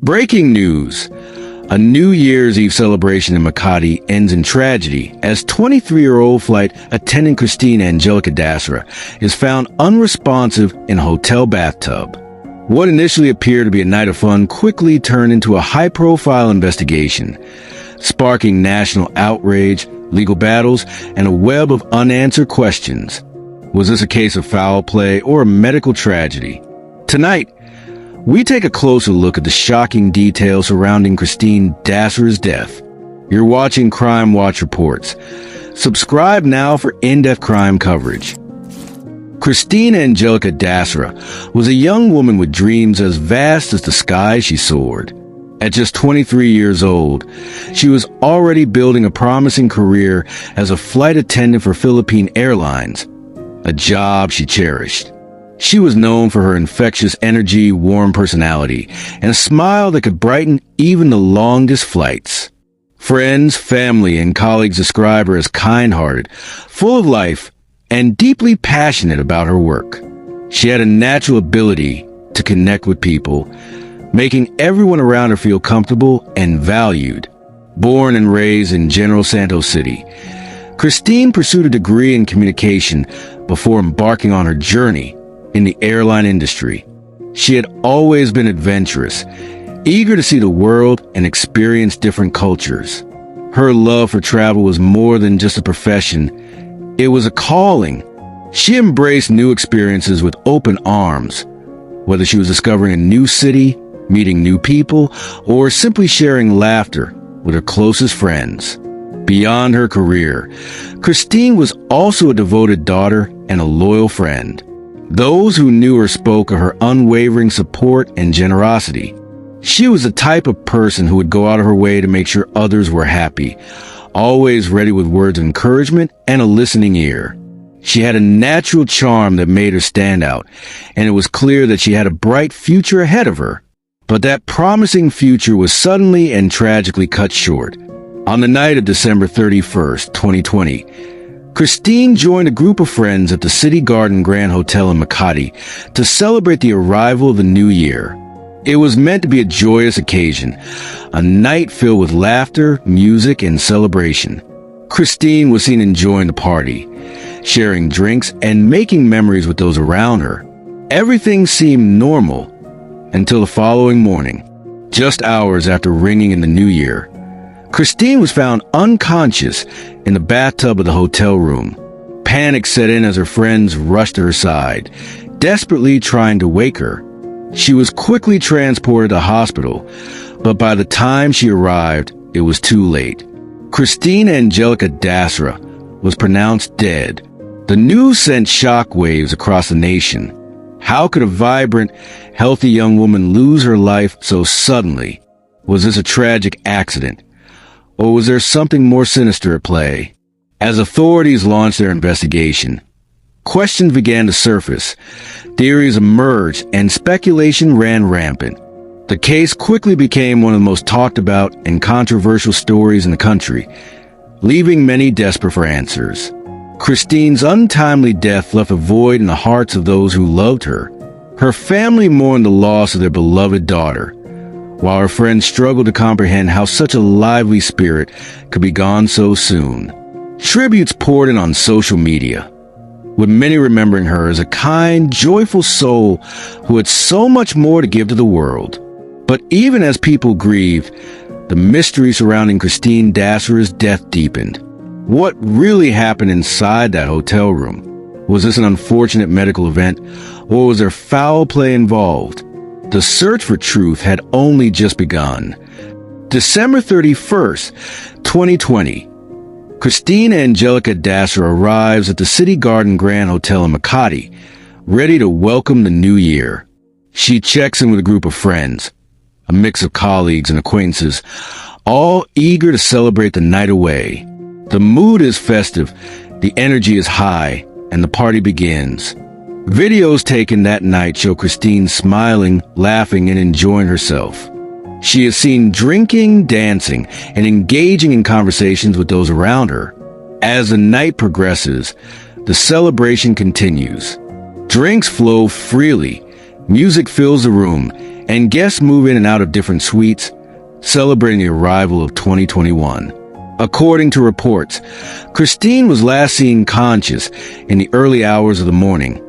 Breaking news. A New Year's Eve celebration in Makati ends in tragedy as 23-year-old flight attendant Christine Dacera is found unresponsive in a hotel bathtub. What initially appeared to be a night of fun quickly turned into a high-profile investigation, sparking national outrage, legal battles, and a web of unanswered questions. Was this a case of foul play or a medical tragedy? Tonight, we take a closer look at the shocking details surrounding Christine Dacera's death. You're watching Crime Watch Reports. Subscribe now for in-depth crime coverage. Christine Dacera was a young woman with dreams as vast as the sky she soared. At just 23 years old, she was already building a promising career as a flight attendant for Philippine Airlines, a job she cherished. She was known for her infectious energy, warm personality, and a smile that could brighten even the longest flights. Friends, family, and colleagues describe her as kind-hearted, full of life, and deeply passionate about her work. She had a natural ability to connect with people, making everyone around her feel comfortable and valued. Born and raised in General Santos City, Christine pursued a degree in communication before embarking on her journey in the airline industry. She had always been adventurous, eager to see the world and experience different cultures. Her love for travel was more than just a profession, it was a calling. She embraced new experiences with open arms, whether she was discovering a new city, meeting new people, or simply sharing laughter with her closest friends. Beyond her career, Christine was also a devoted daughter and a loyal friend. Those who knew her spoke of her unwavering support and generosity. She was the type of person who would go out of her way to make sure others were happy, always ready with words of encouragement and a listening ear. She had a natural charm that made her stand out, and it was clear that she had a bright future ahead of her. But that promising future was suddenly and tragically cut short. On the night of December 31st, 2020, Christine joined a group of friends at the City Garden Grand Hotel in Makati to celebrate the arrival of the new year. It was meant to be a joyous occasion, a night filled with laughter, music, and celebration. Christine was seen enjoying the party, sharing drinks, and making memories with those around her. Everything seemed normal until the following morning. Just hours after ringing in the new year, Christine was found unconscious in the bathtub of the hotel room. Panic set in as her friends rushed to her side, desperately trying to wake her. She was quickly transported to hospital, but by the time she arrived, it was too late. Christine Dacera was pronounced dead. The news sent shockwaves across the nation. How could a vibrant, healthy young woman lose her life so suddenly? Was this a tragic accident? Or was there something more sinister at play? As authorities launched their investigation, questions began to surface, theories emerged, and speculation ran rampant. The case quickly became one of the most talked about and controversial stories in the country, leaving many desperate for answers. Christine's untimely death left a void in the hearts of those who loved her. Her family mourned the loss of their beloved daughter, while her friends struggled to comprehend how such a lively spirit could be gone so soon. Tributes poured in on social media, with many remembering her as a kind, joyful soul who had so much more to give to the world. But even as people grieved, the mystery surrounding Christine Dacera's death deepened. What really happened inside that hotel room? Was this an unfortunate medical event, or was there foul play involved? The search for truth had only just begun. December 31st, 2020, Christine Dacera arrives at the City Garden Grand Hotel in Makati, ready to welcome the new year. She checks in with a group of friends, a mix of colleagues and acquaintances, all eager to celebrate the night away. The mood is festive, the energy is high, and the party begins. Videos taken that night show Christine smiling, laughing, and enjoying herself. She is seen drinking, dancing, and engaging in conversations with those around her. As the night progresses, the celebration continues. Drinks flow freely, Music fills the room, and guests move in and out of different suites, celebrating the arrival of 2021. According to reports, Christine was last seen conscious in the early hours of the morning,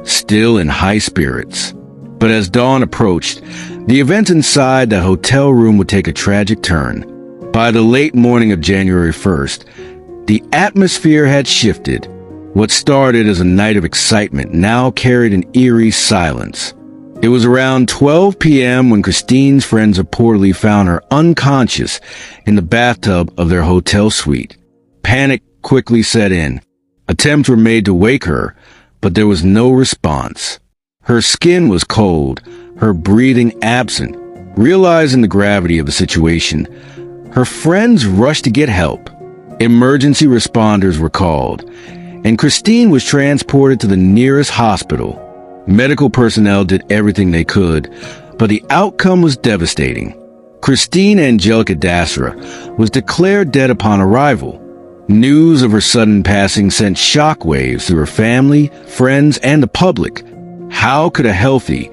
still in high spirits. But as dawn approached, the events inside the hotel room would take a tragic turn. By the late morning of January 1st, the atmosphere had shifted. What started as a night of excitement now carried an eerie silence. It was around 12 p.m. when Christine's friends reportedly found her unconscious in the bathtub of their hotel suite. Panic quickly set in. Attempts were made to wake her, but there was no response. Her skin was cold, her breathing absent. Realizing the gravity of the situation, her friends rushed to get help. Emergency responders were called, and Christine was transported to the nearest hospital. Medical personnel did everything they could, but the outcome was devastating. Christine Angelica Dacera was declared dead upon arrival. News of her sudden passing sent shockwaves through her family, friends, and the public. How could a healthy,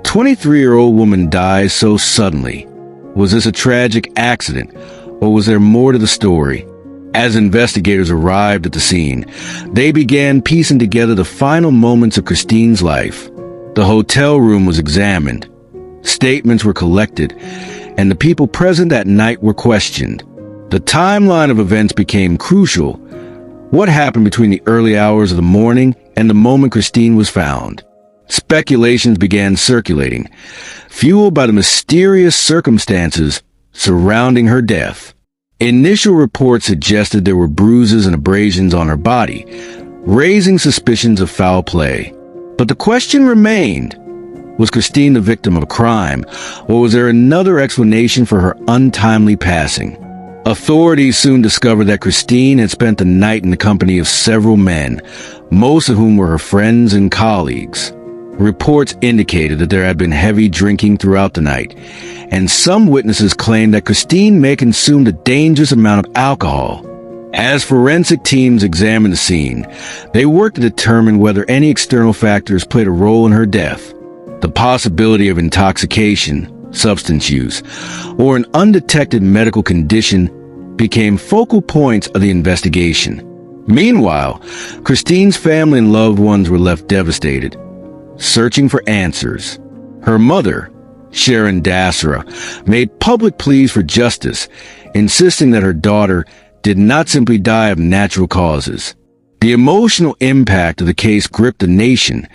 23-year-old woman die so suddenly? Was this a tragic accident, or was there more to the story? As investigators arrived at the scene, they began piecing together the final moments of Christine's life. The hotel room was examined, statements were collected, and the people present that night were questioned. The timeline of events became crucial. What happened between the early hours of the morning and the moment Christine was found? Speculations began circulating, fueled by the mysterious circumstances surrounding her death. Initial reports suggested there were bruises and abrasions on her body, raising suspicions of foul play. But the question remained, was Christine the victim of a crime, or was there another explanation for her untimely passing? Authorities soon discovered that Christine had spent the night in the company of several men, most of whom were her friends and colleagues. Reports indicated that there had been heavy drinking throughout the night, and some witnesses claimed that Christine may have consumed a dangerous amount of alcohol. As forensic teams examined the scene, they worked to determine whether any external factors played a role in her death. The possibility of intoxication, substance use, or an undetected medical condition became focal points of the investigation. Meanwhile, Christine's family and loved ones were left devastated, searching for answers. Her mother, Sharon Dacera, made public pleas for justice, insisting that her daughter did not simply die of natural causes. The emotional impact of the case gripped the nation,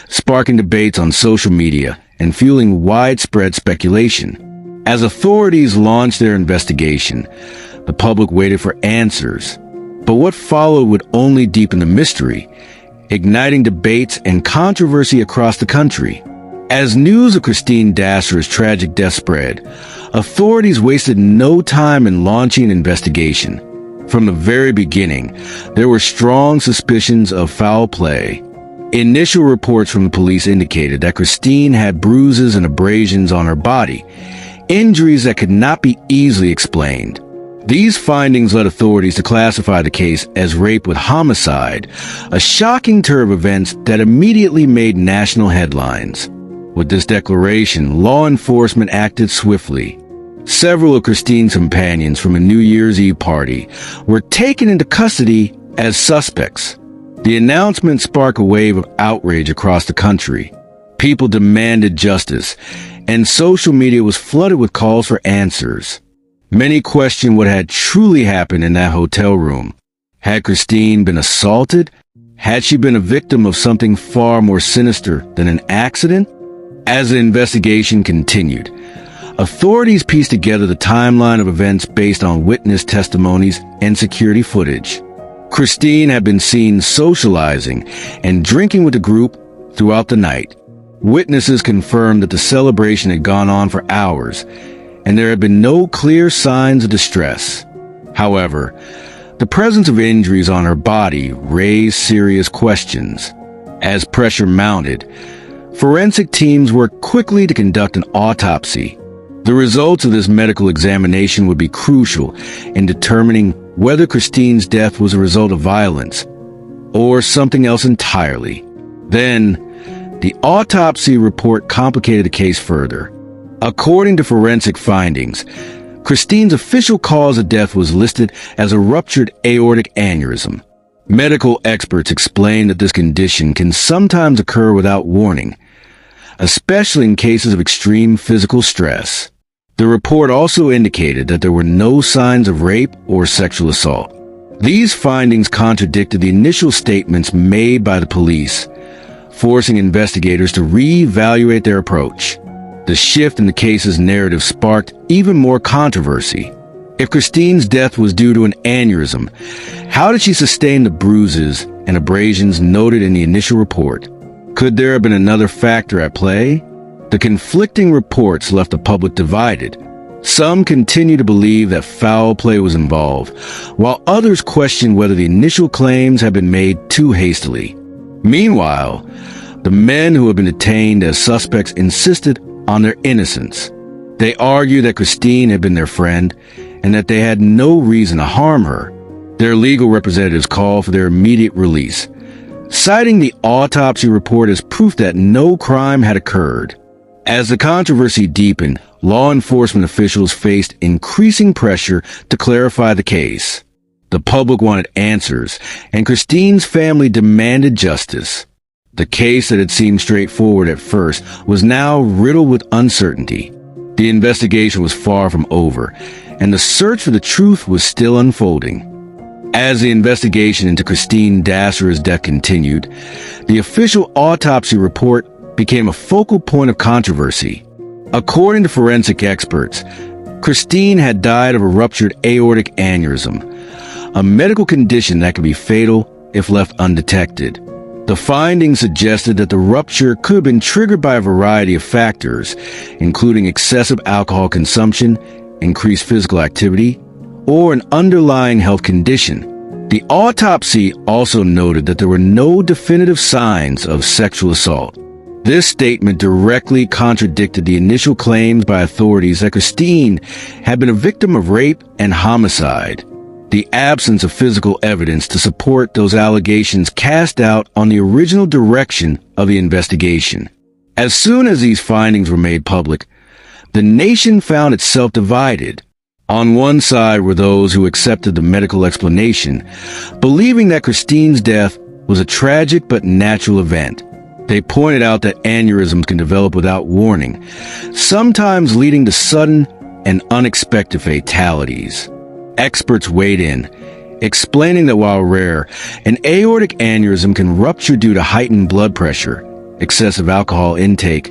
sparking debates on social media and fueling widespread speculation. As authorities launched their investigation, the public waited for answers. But what followed would only deepen the mystery, igniting debates and controversy across the country. As news of Christine Dacera's tragic death spread, authorities wasted no time in launching an investigation. From the very beginning, there were strong suspicions of foul play. Initial reports from the police indicated that Christine had bruises and abrasions on her body, injuries that could not be easily explained. These findings led authorities to classify the case as rape with homicide, a shocking turn of events that immediately made national headlines. With this declaration, law enforcement acted swiftly. Several of Christine's companions from a New Year's Eve party were taken into custody as suspects. The announcement sparked a wave of outrage across the country. People demanded justice, and social media was flooded with calls for answers. Many questioned what had truly happened in that hotel room. Had Christine been assaulted? Had she been a victim of something far more sinister than an accident? As the investigation continued, authorities pieced together the timeline of events based on witness testimonies and security footage. Christine had been seen socializing and drinking with the group throughout the night. Witnesses confirmed that the celebration had gone on for hours, and there had been no clear signs of distress. However, the presence of injuries on her body raised serious questions. As pressure mounted, forensic teams worked quickly to conduct an autopsy. The results of this medical examination would be crucial in determining whether Christine's death was a result of violence or something else entirely. Then, The autopsy report complicated the case further. According to forensic findings, Christine's official cause of death was listed as a ruptured aortic aneurysm. Medical experts explain that this condition can sometimes occur without warning, especially in cases of extreme physical stress. The report also indicated that there were no signs of rape or sexual assault. These findings contradicted the initial statements made by the police, forcing investigators to reevaluate their approach. The shift in the case's narrative sparked even more controversy. If Christine's death was due to an aneurysm, how did she sustain the bruises and abrasions noted in the initial report? Could there have been another factor at play? The conflicting reports left the public divided. Some continue to believe that foul play was involved, while others question whether the initial claims had been made too hastily. Meanwhile, the men who had been detained as suspects insisted on their innocence. They argued that Christine had been their friend and that they had no reason to harm her. Their legal representatives called for their immediate release, citing the autopsy report as proof that no crime had occurred. As the controversy deepened, law enforcement officials faced increasing pressure to clarify the case. The public wanted answers, and Christine's family demanded justice. The case that had seemed straightforward at first was now riddled with uncertainty. The investigation was far from over, and the search for the truth was still unfolding. As the investigation into Christine Dacera's death continued, the official autopsy report became a focal point of controversy. According to forensic experts, Christine had died of a ruptured aortic aneurysm, a medical condition that could be fatal if left undetected. The findings suggested that the rupture could have been triggered by a variety of factors, including excessive alcohol consumption, increased physical activity, or an underlying health condition. The autopsy also noted that there were no definitive signs of sexual assault. This statement directly contradicted the initial claims by authorities that Christine had been a victim of rape and homicide. The absence of physical evidence to support those allegations cast doubt on the original direction of the investigation. As soon as these findings were made public, the nation found itself divided. On one side were those who accepted the medical explanation, believing that Christine's death was a tragic but natural event. They pointed out that aneurysms can develop without warning, sometimes leading to sudden and unexpected fatalities. Experts weighed in, explaining that while rare, an aortic aneurysm can rupture due to heightened blood pressure, excessive alcohol intake,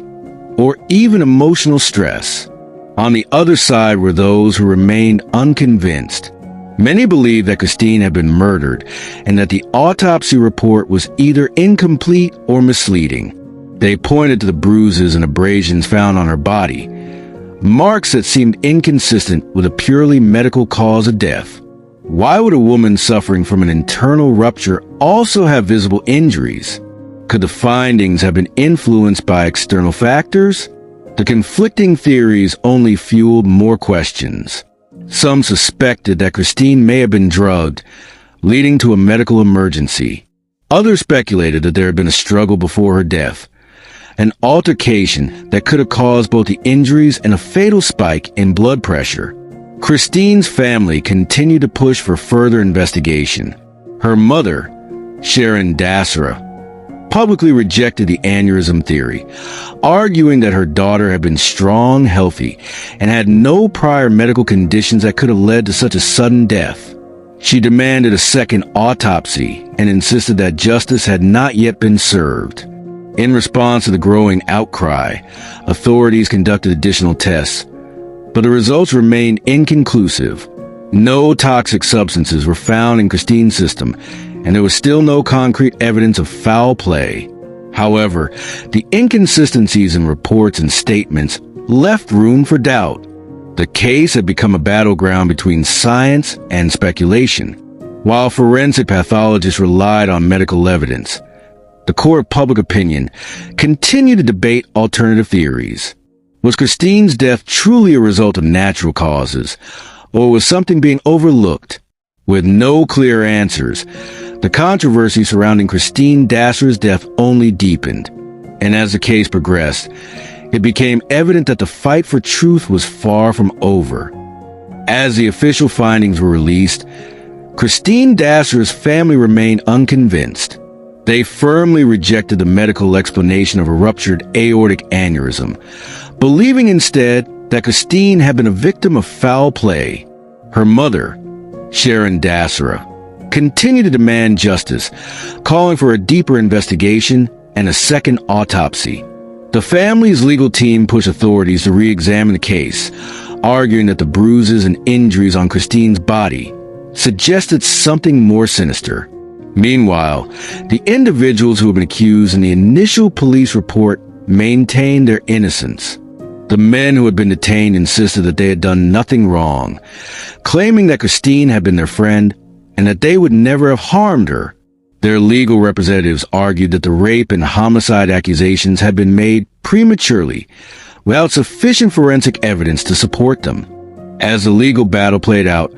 or even emotional stress. On the other side were those who remained unconvinced. Many believed that Christine had been murdered and that the autopsy report was either incomplete or misleading. They pointed to the bruises and abrasions found on her body, marks that seemed inconsistent with a purely medical cause of death. Why would a woman suffering from an internal rupture also have visible injuries? Could the findings have been influenced by external factors? The conflicting theories only fueled more questions. Some suspected that Christine may have been drugged, leading to a medical emergency. Others speculated that there had been a struggle before her death, an altercation that could have caused both the injuries and a fatal spike in blood pressure. Christine's family continued to push for further investigation. Her mother, Sharon Dacera, publicly rejected the aneurysm theory, arguing that her daughter had been strong, healthy, and had no prior medical conditions that could have led to such a sudden death. She demanded a second autopsy and insisted that justice had not yet been served. In response to the growing outcry, authorities conducted additional tests, but the results remained inconclusive. No toxic substances were found in Christine's system, and there was still no concrete evidence of foul play. However, the inconsistencies in reports and statements left room for doubt. The case had become a battleground between science and speculation. While forensic pathologists relied on medical evidence, the court of public opinion continued to debate alternative theories. Was Christine's death truly a result of natural causes, or was something being overlooked? With no clear answers, the controversy surrounding Christine Dacera's death only deepened. And as the case progressed, it became evident that the fight for truth was far from over. As the official findings were released, Christine Dacera's family remained unconvinced. They firmly rejected the medical explanation of a ruptured aortic aneurysm, believing instead that Christine had been a victim of foul play. Her mother, Sharon Dacera, continued to demand justice, calling for a deeper investigation and a second autopsy. The family's legal team pushed authorities to re-examine the case, arguing that the bruises and injuries on Christine's body suggested something more sinister. Meanwhile, the individuals who had been accused in the initial police report maintained their innocence. The men who had been detained insisted that they had done nothing wrong, claiming that Christine had been their friend and that they would never have harmed her. Their legal representatives argued that the rape and homicide accusations had been made prematurely, without sufficient forensic evidence to support them. As the legal battle played out,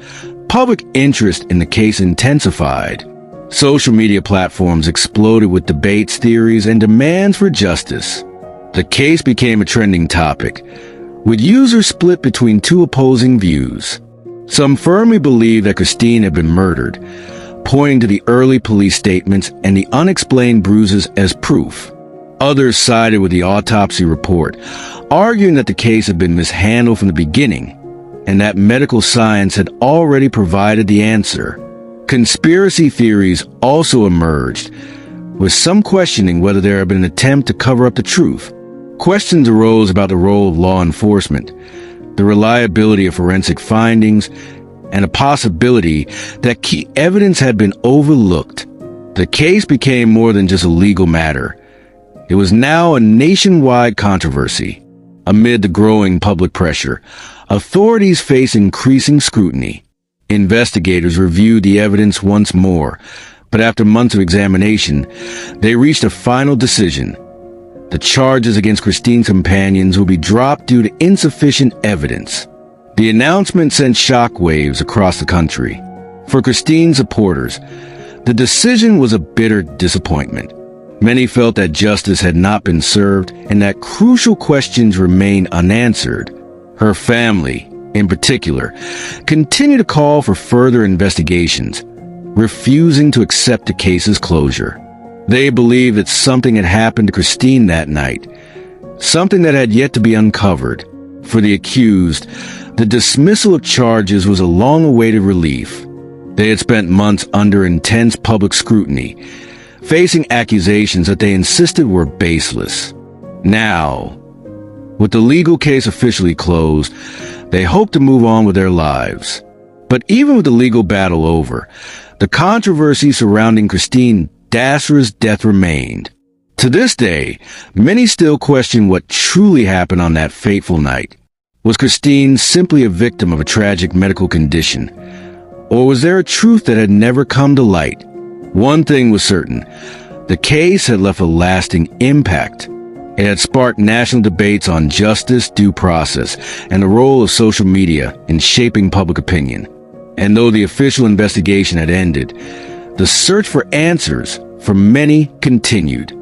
public interest in the case intensified. Social media platforms exploded with debates, theories, and demands for justice. The case became a trending topic, with users split between two opposing views. Some firmly believed that Christine had been murdered, pointing to the early police statements and the unexplained bruises as proof. Others sided with the autopsy report, arguing that the case had been mishandled from the beginning and that medical science had already provided the answer. Conspiracy theories also emerged, with some questioning whether there had been an attempt to cover up the truth. Questions arose about the role of law enforcement, the reliability of forensic findings, and a possibility that key evidence had been overlooked. The case became more than just a legal matter. It was now a nationwide controversy. Amid the growing public pressure, authorities faced increasing scrutiny. Investigators reviewed the evidence once more, but after months of examination, they reached a final decision. The charges against Christine's companions would be dropped due to insufficient evidence. The announcement sent shockwaves across the country. For Christine's supporters, the decision was a bitter disappointment. Many felt that justice had not been served and that crucial questions remained unanswered. Her family, in particular, continued to call for further investigations, refusing to accept the case's closure. They believed that something had happened to Christine that night, something that had yet to be uncovered. For the accused, the dismissal of charges was a long-awaited relief. They had spent months under intense public scrutiny, facing accusations that they insisted were baseless. Now, with the legal case officially closed, they hoped to move on with their lives. But even with the legal battle over, the controversy surrounding Christine Dacera's death remained. To this day, many still question what truly happened on that fateful night. Was Christine simply a victim of a tragic medical condition? Or was there a truth that had never come to light? One thing was certain: the case had left a lasting impact. It had sparked national debates on justice, due process, and the role of social media in shaping public opinion. And though the official investigation had ended, the search for answers for many continued.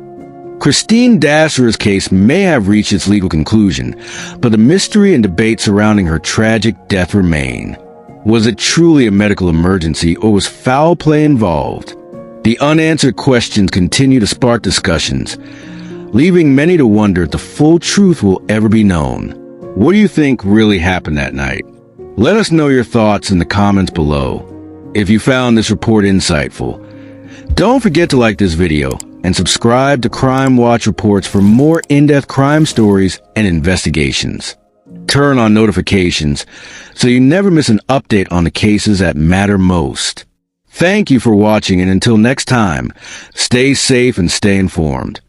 Christine Dacera's case may have reached its legal conclusion, but the mystery and debate surrounding her tragic death remain. Was it truly a medical emergency, or was foul play involved? The unanswered questions continue to spark discussions, leaving many to wonder if the full truth will ever be known. What do you think really happened that night? Let us know your thoughts in the comments below. If you found this report insightful, don't forget to like this video and subscribe to Crime Watch Reports for more in-depth crime stories and investigations. Turn on notifications so you never miss an update on the cases that matter most. Thank you for watching, and until next time, stay safe and stay informed.